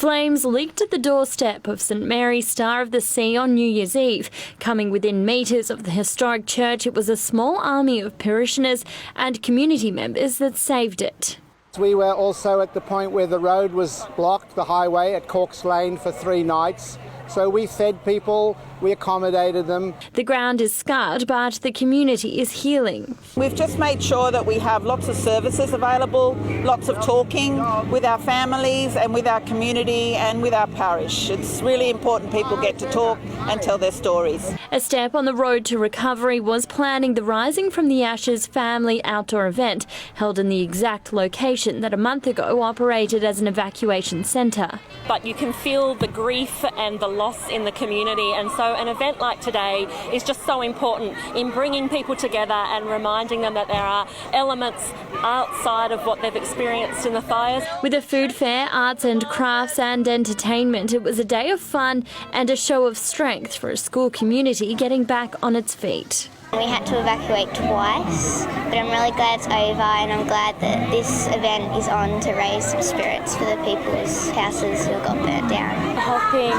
Flames leaked at the doorstep of St Mary's Star of the Sea on New Year's Eve. Coming within metres of the historic church, it was a small army of parishioners and community members that saved it. We were also at the point where the road was blocked, the highway at Corks Lane, for 3 nights. So we fed people, we accommodated them. The ground is scarred, but the community is healing. We've just made sure that we have lots of services available, lots of talking with our families and with our community and with our parish. It's really important people get to talk and tell their stories. A step on the road to recovery was planning the Rising from the Ashes family outdoor event, held in the exact location that a month ago operated as an evacuation centre. But you can feel the grief and the loss in the community, and so an event like today is just so important in bringing people together and reminding them that there are elements outside of what they've experienced in the fires. With a food fair, arts and crafts and entertainment, it was a day of fun and a show of strength for a school community getting back on its feet. We had to evacuate twice, but I'm really glad it's over, and I'm glad that this event is on to raise some spirits for the people's houses who got burnt down. Helping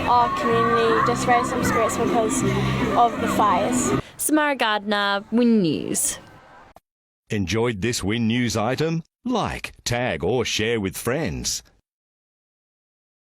our community just raise some spirits because of the fires. Samara Gardner, Win News. Enjoyed this Win News item? Like, tag or share with friends.